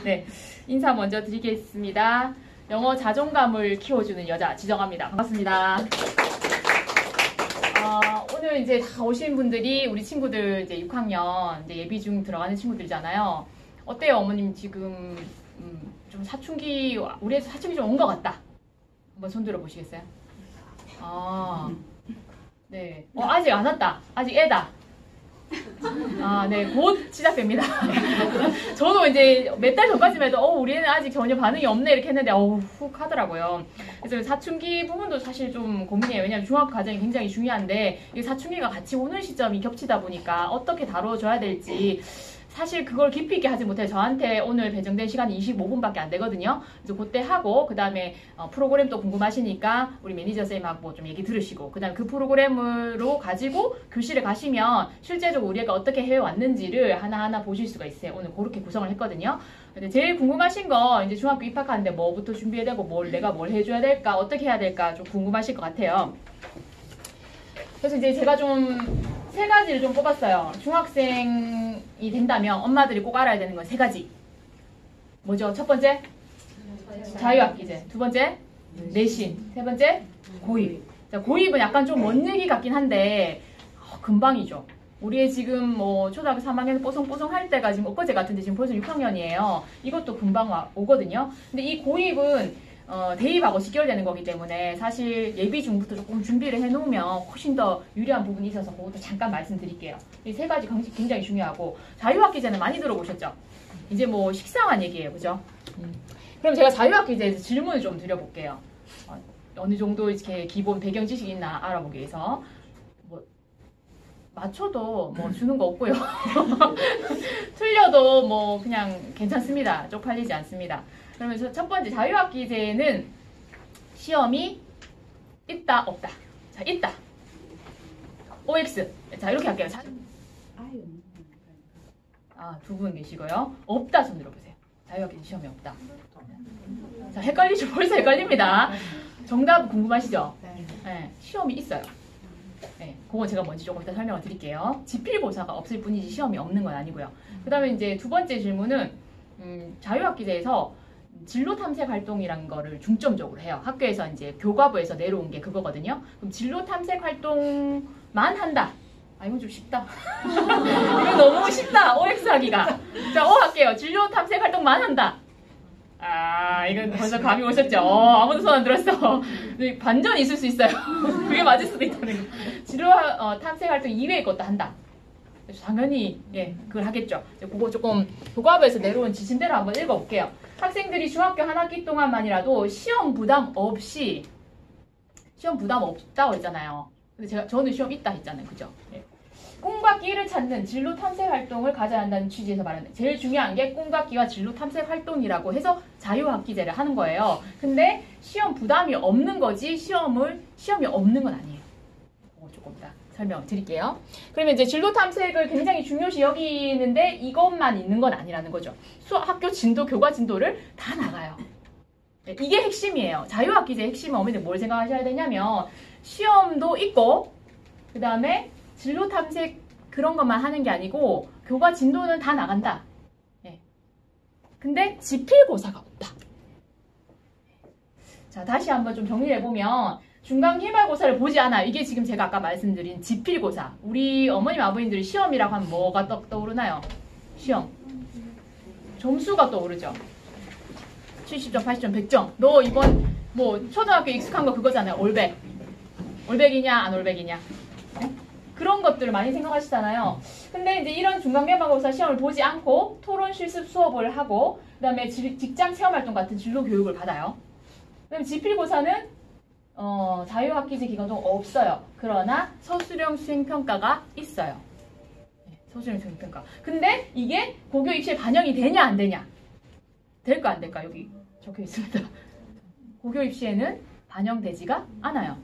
네, 인사 먼저 드리겠습니다. 영어 자존감을 키워주는 여자 지정아입니다. 반갑습니다. 오늘 이제 다 오신 분들이 우리 친구들 이제 6학년 이제 예비 중 들어가는 친구들이잖아요. 어때요, 어머님 지금 좀 사춘기 우리 애도 사춘기 좀 온 것 같다. 한번 손 들어 보시겠어요? 네. 아직 안 왔다. 아직 애다. 네, 곧 시작됩니다. 저도 이제 몇 달 전까지만 해도 우리 애는 아직 전혀 반응이 없네 이렇게 했는데 훅 하더라고요. 그래서 사춘기 부분도 사실 좀 고민이에요. 왜냐하면 중학교 과정이 굉장히 중요한데 이 사춘기가 같이 오는 시점이 겹치다 보니까 어떻게 다뤄줘야 될지 사실 그걸 깊이 있게 하지 못해. 저한테 오늘 배정된 시간이 25분밖에 안 되거든요. 그래서 그때 하고 그 다음에 프로그램 또 궁금하시니까 우리 매니저 쌤하고 좀 얘기 들으시고 그 다음에 그 프로그램으로 가지고 교실에 가시면 실제적으로 우리 애가 어떻게 해왔는지를 하나하나 보실 수가 있어요. 오늘 그렇게 구성을 했거든요. 근데 제일 궁금하신 거 이제 중학교 입학하는데 뭐부터 준비해야 되고 내가 뭘 해줘야 될까 어떻게 해야 될까 좀 궁금하실 것 같아요. 그래서 이제 제가 좀 세 가지를 좀 뽑았어요. 중학생이 된다면 엄마들이 꼭 알아야 되는 건 세 가지. 뭐죠? 첫 번째? 자유학기제. 두 번째? 내신. 세 번째? 고입. 자, 고입은 약간 좀 먼 얘기 같긴 한데 금방이죠. 우리 애 지금 뭐 초등학교 3학년 뽀송뽀송 할 때가 지금 엊그제 같은데 지금 벌써 6학년이에요. 이것도 금방 오거든요. 근데 이 고입은 대입하고 직결되는 거기 때문에 사실 예비 중부터 조금 준비를 해놓으면 훨씬 더 유리한 부분이 있어서 그것도 잠깐 말씀드릴게요. 이 세 가지 굉장히 중요하고 자유학기제는 많이 들어보셨죠? 이제 뭐 식상한 얘기예요, 그죠? 그럼 제가 자유학기제에서 질문을 좀 드려볼게요. 어느 정도 이렇게 기본 배경 지식이 있나 알아보기 위해서 뭐 맞춰도 뭐 주는 거 없고요. 틀려도 뭐 그냥 괜찮습니다. 쪽팔리지 않습니다. 그러면 첫 번째 자유학기제는 시험이 있다 없다. 자, 있다. OX. 자, 이렇게 할게요. 두 분 계시고요. 없다 손 들어보세요. 자유학기제 시험이 없다. 자, 헷갈리죠? 벌써 헷갈립니다. 정답 궁금하시죠? 네, 시험이 있어요. 네, 그거 제가 먼저 조금 이따 설명을 드릴게요. 지필고사가 없을 뿐이지 시험이 없는 건 아니고요. 그 다음에 이제 두 번째 질문은 자유학기제에서 진로 탐색 활동이라는 거를 중점적으로 해요. 학교에서 이제 교과부에서 내려온 게 그거거든요. 그럼 진로 탐색 활동만 한다. 이건 좀 쉽다. 이건 너무 쉽다. OX 하기가. 자, O 할게요. 진로 탐색 활동만 한다. 이건 벌써 감이 오셨죠? 아무도 손 안 들었어. 반전이 있을 수 있어요. 그게 맞을 수도 있다는 거. 진로 탐색 활동 이외의 것도 한다. 당연히 그걸 하겠죠. 그거 조금 교과부에서 내려온 지침대로 한번 읽어볼게요. 학생들이 중학교 한 학기 동안만이라도 시험 부담 없다고 했잖아요. 근데 저는 시험 있다 했잖아요. 그죠? 꿈과 끼를 찾는 진로 탐색 활동을 가져야 한다는 취지에서 말하는 제일 중요한 게 꿈과 끼와 진로 탐색 활동이라고 해서 자유학기제를 하는 거예요. 근데 시험 부담이 없는 거지 시험이 없는 건 아니에요. 조금 더 설명을 드릴게요. 그러면 이제 진로 탐색을 굉장히 중요시 여기는데 이것만 있는 건 아니라는 거죠. 학교 진도, 교과 진도를 다 나가요. 이게 핵심이에요. 자유학기제 핵심은 어머니들 뭘 생각하셔야 되냐면 시험도 있고 그 다음에 진로 탐색 그런 것만 하는 게 아니고 교과 진도는 다 나간다. 근데 지필고사가 없다. 자, 다시 한번 좀 정리해보면 중간기말고사를 보지 않아. 이게 지금 제가 아까 말씀드린 지필고사. 우리 어머님 아버님들이 시험이라고 하면 뭐가 떠오르나요? 시험. 점수가 떠오르죠. 70점, 80점, 100점. 너 이번 뭐 초등학교 익숙한 거 그거잖아요. 올백. 올백이냐 안 올백이냐. 그런 것들을 많이 생각하시잖아요. 근데 이제 이런 중간기말고사 시험을 보지 않고 토론 실습 수업을 하고 그 다음에 직장 체험활동 같은 진로 교육을 받아요. 그다음에 지필고사는 자유학기제 기간 동안 없어요. 그러나 서술형 수행평가가 있어요. 서술형 수행평가. 근데 이게 고교 입시에 반영이 되냐 안 되냐? 될까 안 될까? 여기 적혀 있습니다. 고교 입시에는 반영되지가 않아요.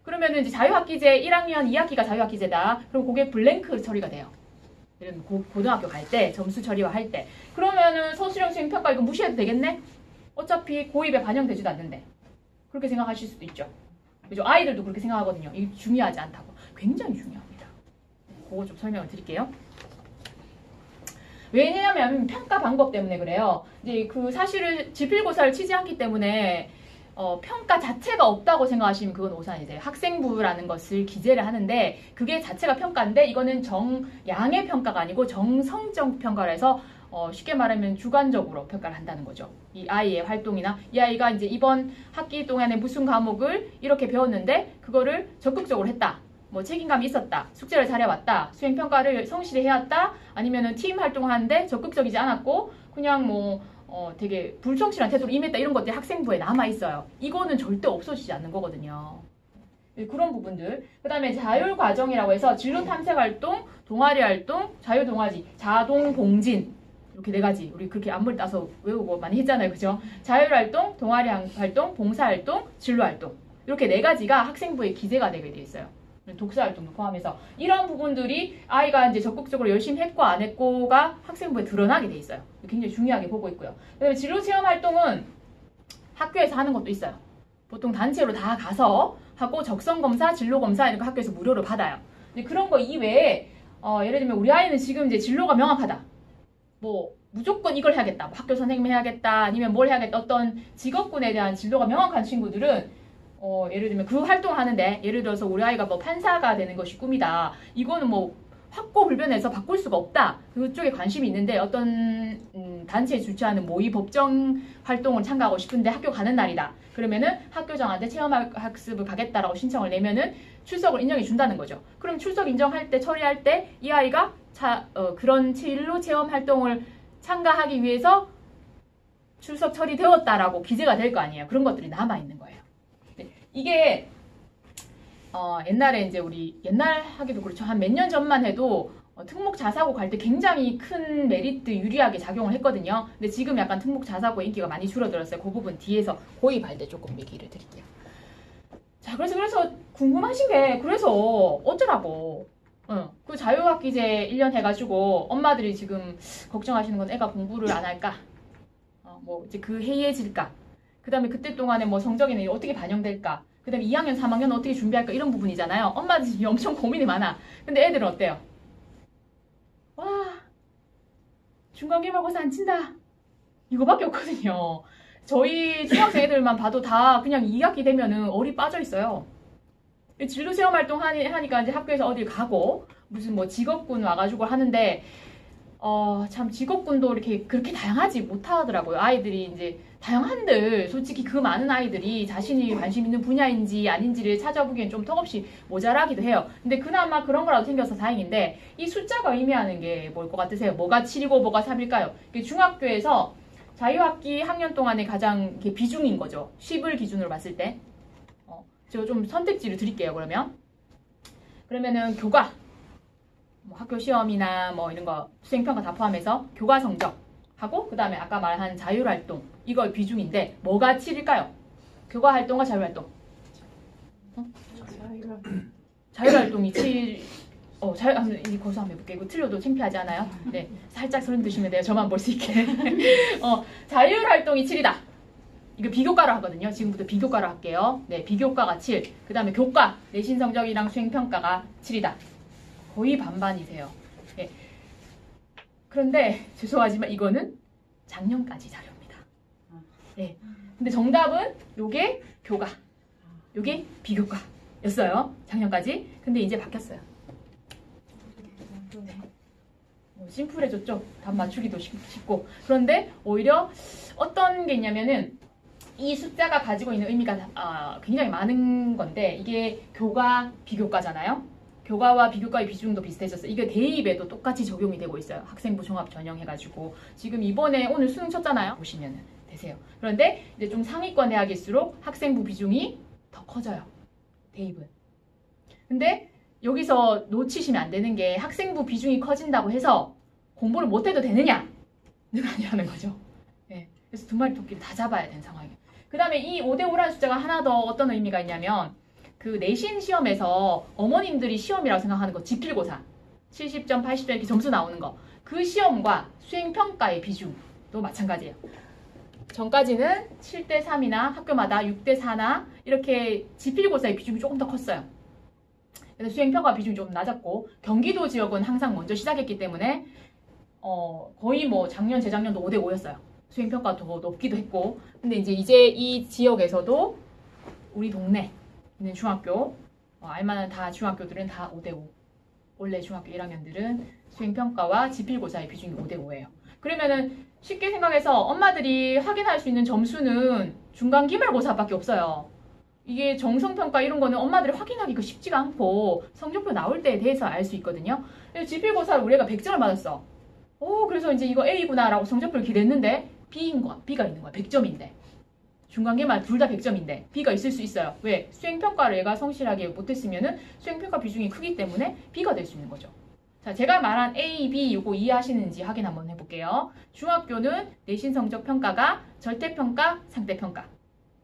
그러면 이제 자유학기제 1학년 2학기가 자유학기제다. 그럼 그게 블랭크 처리가 돼요. 이런 고등학교 갈 때 점수 처리와 할 때. 그러면은 서술형 수행평가 이거 무시해도 되겠네? 어차피 고입에 반영되지도 않는데. 그렇게 생각하실 수도 있죠. 그죠? 아이들도 그렇게 생각하거든요. 이게 중요하지 않다고. 굉장히 중요합니다. 그거 좀 설명을 드릴게요. 왜냐하면 평가 방법 때문에 그래요. 이제 그 사실은 지필고사를 치지 않기 때문에 평가 자체가 없다고 생각하시면 그건 오산이세요. 학생부라는 것을 기재를 하는데 그게 자체가 평가인데 이거는 정양의 평가가 아니고 정성적 평가를 해서 쉽게 말하면 주관적으로 평가를 한다는 거죠. 이 아이의 활동이나 이 아이가 이제 이번 학기 동안에 무슨 과목을 이렇게 배웠는데 그거를 적극적으로 했다. 뭐 책임감이 있었다. 숙제를 잘해왔다. 수행평가를 성실히 해왔다. 아니면은 팀 활동을 하는데 적극적이지 않았고 그냥 뭐 되게 불성실한 태도로 임했다. 이런 것들이 학생부에 남아있어요. 이거는 절대 없어지지 않는 거거든요. 그런 부분들. 그 다음에 자율과정이라고 해서 진로 탐색활동, 동아리활동, 자유동아리, 자동봉진 이렇게 4가지. 우리 그렇게 앞머리 따서 외우고 많이 했잖아요. 그죠? 자율활동, 동아리활동, 봉사활동, 진로활동 이렇게 4가지가 학생부에 기재가 되게 돼 있어요. 독서활동도 포함해서 이런 부분들이 아이가 이제 적극적으로 열심히 했고 안 했고가 학생부에 드러나게 돼 있어요. 굉장히 중요하게 보고 있고요. 그다음에 진로체험활동은 학교에서 하는 것도 있어요. 보통 단체로 다 가서 하고 적성검사, 진로검사 이런 거 학교에서 무료로 받아요. 근데 그런 거 이외에 예를 들면 우리 아이는 지금 이제 진로가 명확하다. 뭐 무조건 이걸 해야겠다. 뭐 학교 선생님 해야겠다. 아니면 뭘 해야겠다. 어떤 직업군에 대한 진로가 명확한 친구들은 예를 들면 그 활동을 하는데 예를 들어서 우리 아이가 뭐 판사가 되는 것이 꿈이다. 이거는 뭐 확고불변해서 바꿀 수가 없다. 그쪽에 관심이 있는데 어떤 단체에 주최하는 모의 법정 활동을 참가하고 싶은데 학교 가는 날이다. 그러면은 학교장한테 체험학습을 가겠다라고 신청을 내면은 출석을 인정해 준다는 거죠. 그럼 출석 인정할 때 처리할 때 이 아이가 그런 진로 체험 활동을 참가하기 위해서 출석 처리되었다라고 기재가 될 거 아니에요. 그런 것들이 남아 있는 거예요. 이게 옛날에 이제 우리 옛날 하기도 그렇죠. 한 몇 년 전만 해도 특목 자사고 갈 때 굉장히 큰 메리트 유리하게 작용을 했거든요. 근데 지금 약간 특목 자사고 인기가 많이 줄어들었어요. 그 부분 뒤에서 고입할 때 조금 얘기를 드릴게요. 자, 그래서 궁금하신 게 그래서 어쩌라고 그 자유학기제 1년 해가지고 엄마들이 지금 걱정하시는 건 애가 공부를 안 할까? 뭐 이제 그 해이해질까? 그 다음에 그때 동안에 뭐 성적에는 어떻게 반영될까? 그 다음에 2학년, 3학년 어떻게 준비할까? 이런 부분이잖아요. 엄마들 지금 엄청 고민이 많아. 근데 애들은 어때요? 와, 중간기말고사 안 친다. 이거밖에 없거든요. 저희 중학생 애들만 봐도 다 그냥 2학기 되면은 얼이 빠져 있어요. 진로체험 활동 하니까 이제 학교에서 어딜 가고 무슨 뭐 직업군 와가지고 하는데 참 직업군도 이렇게 그렇게 다양하지 못하더라고요. 아이들이 이제 다양한들 솔직히 그 많은 아이들이 자신이 관심 있는 분야인지 아닌지를 찾아보기엔 좀 턱없이 모자라기도 해요. 근데 그나마 그런 거라도 생겨서 다행인데 이 숫자가 의미하는 게 뭘 것 같으세요? 뭐가 7이고 뭐가 3일까요? 중학교에서 자유학기 학년 동안에 가장 비중인 거죠. 10을 기준으로 봤을 때. 제가 좀 선택지를 드릴게요. 그러면은 교과 뭐 학교 시험이나 뭐 이런 거 수행평가 다 포함해서 교과 성적 하고 그 다음에 아까 말한 자율활동 이걸 비중인데 뭐가 7일까요? 교과 활동과 자율활동 자율활동이 7 이 고수 한번 해볼게요. 이거 틀려도 창피하지 않아요? 네, 살짝 소름 드시면 돼요. 저만 볼 수 있게. 자율활동이 7이다. 이거 비교과로 하거든요. 지금부터 비교과로 할게요. 네, 비교과가 7. 그 다음에 교과, 내신 성적이랑 수행평가가 7이다. 거의 반반이세요. 네. 그런데 죄송하지만 이거는 작년까지 자료입니다. 네. 근데 정답은 요게 교과, 요게 비교과였어요. 작년까지. 근데 이제 바뀌었어요. 심플해졌죠? 답 맞추기도 쉽고. 그런데 오히려 어떤 게 있냐면은 이 숫자가 가지고 있는 의미가 굉장히 많은 건데 이게 교과, 비교과잖아요. 교과와 비교과의 비중도 비슷해졌어요. 이게 대입에도 똑같이 적용이 되고 있어요. 학생부 종합 전형 해가지고 지금 이번에 오늘 수능 쳤잖아요. 보시면 되세요. 그런데 이제 좀 상위권 대학일수록 학생부 비중이 더 커져요. 대입은. 근데 여기서 놓치시면 안 되는 게 학생부 비중이 커진다고 해서 공부를 못해도 되느냐는 아니라는 거죠. 네. 그래서 두 마리 토끼를 다 잡아야 되는 상황이에요. 그 다음에 이 5대5라는 숫자가 하나 더 어떤 의미가 있냐면 그 내신 시험에서 어머님들이 시험이라고 생각하는 거 지필고사 70점, 80점 이렇게 점수 나오는 거 그 시험과 수행평가의 비중도 마찬가지예요. 전까지는 7대3이나 학교마다 6대4나 이렇게 지필고사의 비중이 조금 더 컸어요. 그래서 수행평가 비중이 좀 낮았고 경기도 지역은 항상 먼저 시작했기 때문에 거의 뭐 작년, 재작년도 5대5였어요. 수행평가 더 높기도 했고. 근데 이제 이 지역에서도 우리 동네 있는 중학교, 알만한 다 중학교들은 다 5대5. 원래 중학교 1학년들은 수행평가와 지필고사의 비중이 5대5예요. 그러면은 쉽게 생각해서 엄마들이 확인할 수 있는 점수는 중간 기말고사밖에 없어요. 이게 정성평가 이런 거는 엄마들이 확인하기가 쉽지가 않고 성적표 나올 때에 대해서 알 수 있거든요. 지필고사를 우리가 100점을 맞았어. 그래서 이제 이거 A구나 라고 성적표를 기대했는데 B가 있는 거야. 100점인데. 중간계말 둘 다 100점인데 B가 있을 수 있어요. 왜? 수행평가를 얘가 성실하게 못했으면은 수행평가 비중이 크기 때문에 B가 될 수 있는 거죠. 자, 제가 말한 A, B 이거 이해하시는지 확인 한번 해볼게요. 중학교는 내신 성적 평가가 절대평가, 상대평가.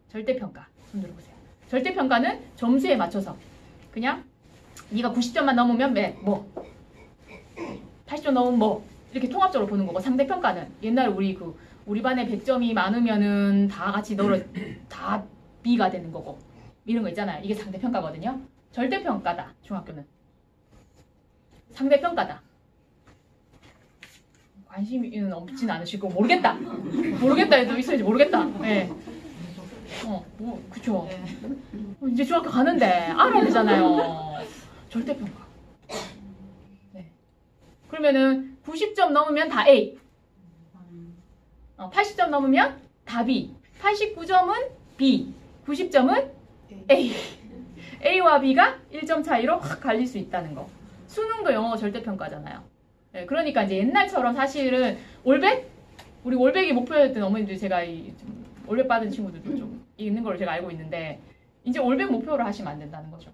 절대평가. 손 들어보세요. 절대평가는 점수에 맞춰서 그냥 네가 90점만 넘으면 뭐 80점 넘으면 뭐 이렇게 통합적으로 보는 거고, 상대평가는 옛날에 우리 반에 100점이 많으면은 다 같이 다 B가 되는 거고 이런 거 있잖아요. 이게 상대평가거든요. 절대평가다. 중학교는 상대평가다. 관심은 없진 않으시고 모르겠다 해도 있어야지 모르겠다. 네. 그쵸. 이제 중학교 가는데 알아야 되잖아요. 절대평가. 네. 그러면은 90점 넘으면 다 A. 80점 넘으면 다 B. 89점은 B. 90점은 A. A와 B가 1점 차이로 확 갈릴 수 있다는 거. 수능도 영어 절대평가잖아요. 네, 그러니까 이제 옛날처럼 사실은 올백? 우리 올백이 목표였던 어머님들 제가 올백 받은 친구들도 좀 있는 걸 제가 알고 있는데 이제 올백 목표로 하시면 안 된다는 거죠.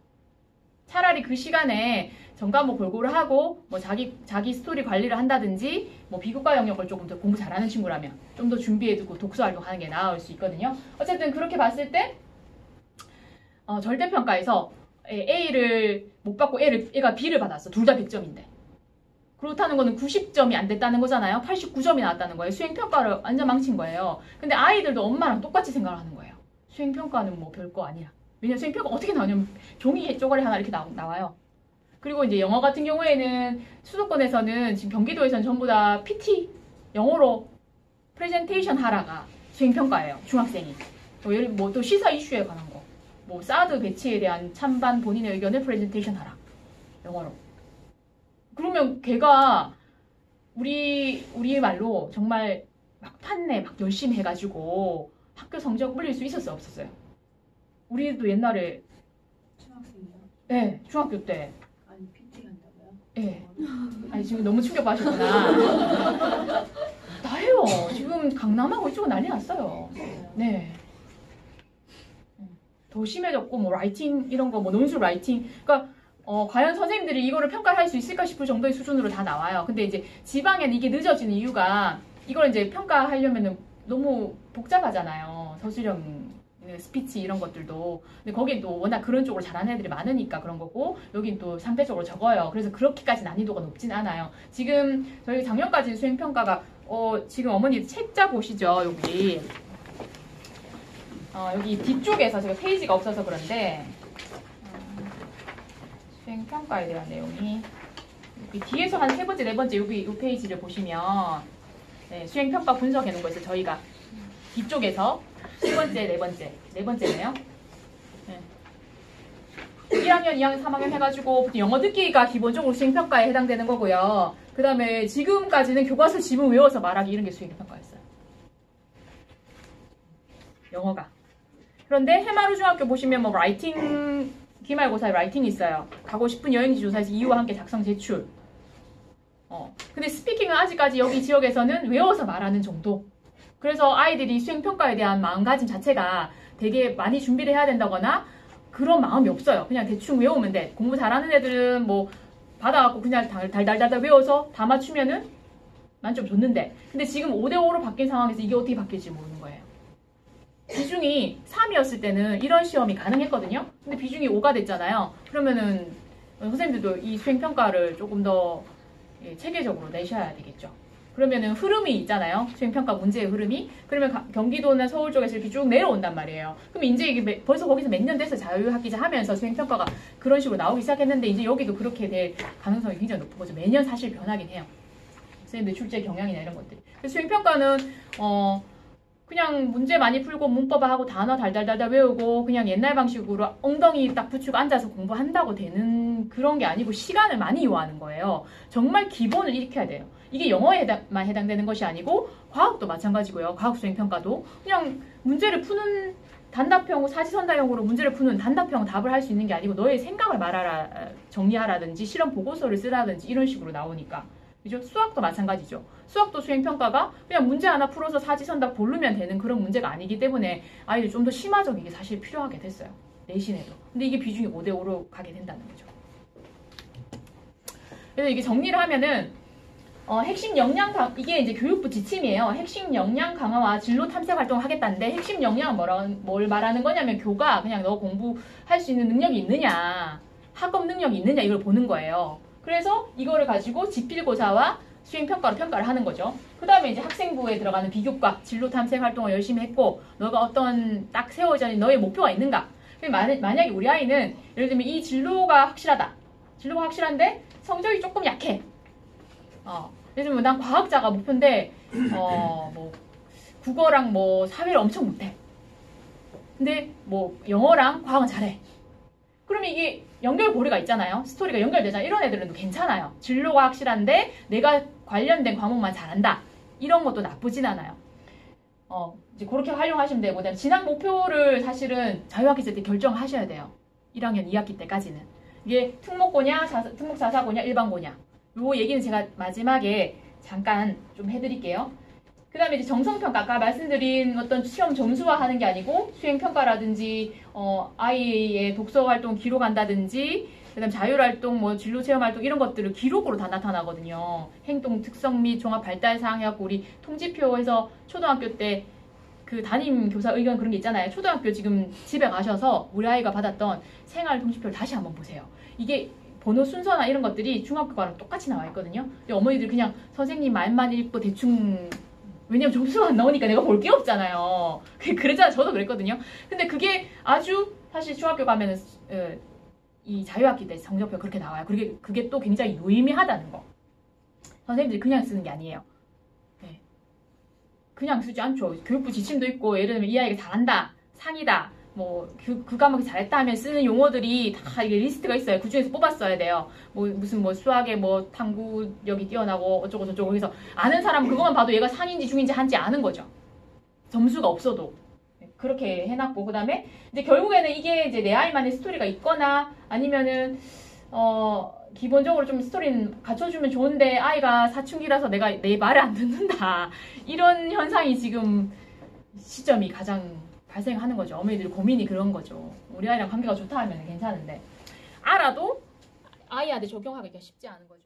차라리 그 시간에 전과목 골고루 하고 뭐 자기 스토리 관리를 한다든지 뭐 비교과 영역을 조금 더 공부 잘하는 친구라면 좀 더 준비해두고 독서 활동하는 게 나을 수 있거든요. 어쨌든 그렇게 봤을 때 절대평가에서 A를 못 받고 얘가 B를 받았어. 둘 다 100점인데. 그렇다는 거는 90점이 안 됐다는 거잖아요. 89점이 나왔다는 거예요. 수행평가를 완전 망친 거예요. 근데 아이들도 엄마랑 똑같이 생각을 하는 거예요. 수행평가는 뭐 별거 아니야. 왜냐면 수행평가 어떻게 나오냐면 종이 쪼가리 하나 이렇게 나와요. 그리고 이제 영어 같은 경우에는 수도권에서는 지금 경기도에서는 전부 다 PT 영어로 프레젠테이션 하라가 수행평가예요. 중학생이. 뭐 또 시사 이슈에 관한 거. 뭐 사드 배치에 대한 찬반 본인의 의견을 프레젠테이션 하라. 영어로. 그러면 걔가 우리 말로 정말 막 판내 막 열심히 해가지고 학교 성적 올릴 수 있었어요? 없었어요? 우리도 옛날에 중학생이요? 네, 중학교 때. 아니 PT 간다고요? 네. 아니 지금 너무 충격받으셨구나. 다 해요. 지금 강남하고 이쪽은 난리 났어요. 네. 더 심해졌고 뭐 라이팅 이런 거 뭐 논술 라이팅. 그러니까 과연 선생님들이 이거를 평가를 할 수 있을까 싶을 정도의 수준으로 다 나와요. 근데 이제 지방에는 이게 늦어지는 이유가 이걸 이제 평가하려면은 너무 복잡하잖아요. 서술형 스피치 이런 것들도. 근데 거긴 또 워낙 그런 쪽으로 잘하는 애들이 많으니까 그런 거고 여긴 또 상대적으로 적어요. 그래서 그렇게까지 난이도가 높진 않아요. 지금 저희 작년까지 수행평가가 지금 어머니 책자 보시죠. 여기 뒤쪽에서 제가 페이지가 없어서 그런데 수행평가에 대한 내용이 여기 뒤에서 한 3번째, 4번째 이 페이지를 보시면 네, 수행평가 분석해 놓은 거 있어요. 저희가 뒤쪽에서 3번째, 4번째, 4번째네요. 네. 1학년, 2학년, 3학년 해가지고 영어 듣기가 기본적으로 수행평가에 해당되는 거고요. 그 다음에 지금까지는 교과서 지문 외워서 말하기 이런 게 수행평가였어요. 영어가. 그런데 해마루 중학교 보시면 뭐 라이팅 기말고사에 라이팅이 있어요. 가고 싶은 여행지 조사에서 이유와 함께 작성 제출. 근데 스피킹은 아직까지 여기 지역에서는 외워서 말하는 정도. 그래서 아이들이 수행평가에 대한 마음가짐 자체가 되게 많이 준비를 해야 된다거나 그런 마음이 없어요. 그냥 대충 외우면 돼. 공부 잘하는 애들은 뭐 받아갖고 그냥 달달달달 외워서 다 맞추면은 만점 줬는데. 근데 지금 5대5로 바뀐 상황에서 이게 어떻게 바뀔지 모르는 거예요. 비중이 3이었을 때는 이런 시험이 가능했거든요. 근데 비중이 5가 됐잖아요. 그러면은 선생님들도 이 수행평가를 조금 더 체계적으로 내셔야 되겠죠. 그러면은 흐름이 있잖아요. 수행평가 문제의 흐름이. 그러면 경기도나 서울 쪽에서 이렇게 쭉 내려온단 말이에요. 그럼 이제 이게 벌써 거기서 몇 년 돼서 자유학기제 하면서 수행평가가 그런 식으로 나오기 시작했는데 이제 여기도 그렇게 될 가능성이 굉장히 높은 거죠. 매년 사실 변하긴 해요. 선생님들 출제 경향이나 이런 것들. 그래서 수행평가는 그냥 문제 많이 풀고 문법하고 단어 달달달달 외우고 그냥 옛날 방식으로 엉덩이 딱 붙이고 앉아서 공부한다고 되는 그런 게 아니고 시간을 많이 요하는 거예요. 정말 기본을 익혀야 돼요. 이게 영어에만 해당되는 것이 아니고 과학도 마찬가지고요. 과학 수행평가도 그냥 문제를 푸는 단답형, 사지선다형으로 문제를 푸는 단답형 답을 할 수 있는 게 아니고 너의 생각을 말하라, 정리하라든지 실험 보고서를 쓰라든지 이런 식으로 나오니까. 그죠? 수학도 마찬가지죠. 수학도 수행평가가 그냥 문제 하나 풀어서 사지선답 고르면 되는 그런 문제가 아니기 때문에 아이들이 좀 더 심화적인 게 사실 필요하게 됐어요. 내신에도. 근데 이게 비중이 5대5로 가게 된다는 거죠. 그래서 이게 정리를 하면은 핵심 역량 이게 이제 교육부 지침이에요. 핵심 역량 강화와 진로 탐색 활동을 하겠다는데 핵심 역량은 뭘 말하는 거냐면 교가 그냥 너 공부할 수 있는 능력이 있느냐, 학업 능력이 있느냐 이걸 보는 거예요. 그래서 이거를 가지고 지필고사와 수행평가로 평가를 하는 거죠. 그 다음에 이제 학생부에 들어가는 비교과, 진로 탐색 활동을 열심히 했고 너가 어떤 딱 세워져 있는 너의 목표가 있는가. 만약에 우리 아이는 예를 들면 이 진로가 확실하다. 진로가 확실한데 성적이 조금 약해. 예를 들면 난 과학자가 목표인데 뭐 국어랑 뭐 사회를 엄청 못해. 근데 뭐 영어랑 과학은 잘해. 그러면 이게 연결고리가 있잖아요. 스토리가 연결되잖아요. 이런 애들은 괜찮아요. 진로가 확실한데 내가 관련된 과목만 잘한다. 이런 것도 나쁘진 않아요. 이제 그렇게 활용하시면 되고, 그다음에 진학 목표를 사실은 자유학기 때 결정하셔야 돼요. 1학년 2학기 때까지는. 이게 특목고냐, 특목사사고냐, 일반고냐. 요 얘기는 제가 마지막에 잠깐 좀 해드릴게요. 그 다음에 이제 정성평가, 아까 말씀드린 어떤 시험 점수화 하는 게 아니고 수행평가라든지 아이의 독서활동 기록한다든지 그 다음 자율활동, 뭐 진로체험활동 이런 것들을 기록으로 다 나타나거든요. 행동 특성 및 종합발달사항해갖고 우리 통지표에서 초등학교 때 그 담임 교사 의견 그런 게 있잖아요. 초등학교 지금 집에 가셔서 우리 아이가 받았던 생활 통지표를 다시 한번 보세요. 이게 번호 순서나 이런 것들이 중학교과랑 똑같이 나와 있거든요. 근데 어머니들 그냥 선생님 말만 읽고 대충, 왜냐면 점수가 안 나오니까 내가 볼 게 없잖아요. 그랬잖아요. 저도 그랬거든요. 근데 그게 아주 사실 중학교 가면은 이 자유학기 때 성적표 그렇게 나와요. 그게 또 굉장히 유의미하다는 거. 선생님들이 그냥 쓰는 게 아니에요. 네. 그냥 쓰지 않죠. 교육부 지침도 있고 예를 들면 이 아이가 잘한다, 상이다, 뭐 그 과목이 잘했다 하면 쓰는 용어들이 다 이게 리스트가 있어요. 그 중에서 뽑았어야 돼요. 뭐 무슨 뭐 수학에 뭐 탐구력이 뛰어나고 어쩌고 저쩌고 해서 아는 사람 그것만 봐도 얘가 상인지 중인지 한지 아는 거죠. 점수가 없어도 그렇게 해놨고, 그 다음에 이제 결국에는 이게 이제 내 아이만의 스토리가 있거나 아니면은 기본적으로 좀 스토리는 갖춰주면 좋은데 아이가 사춘기라서 내가 내 말을 안 듣는다, 이런 현상이 지금 시점이 가장 발생하는 거죠. 어머니들 고민이 그런 거죠. 우리 아이랑 관계가 좋다 하면 괜찮은데 알아도 아이한테 적용하기가 쉽지 않은 거죠.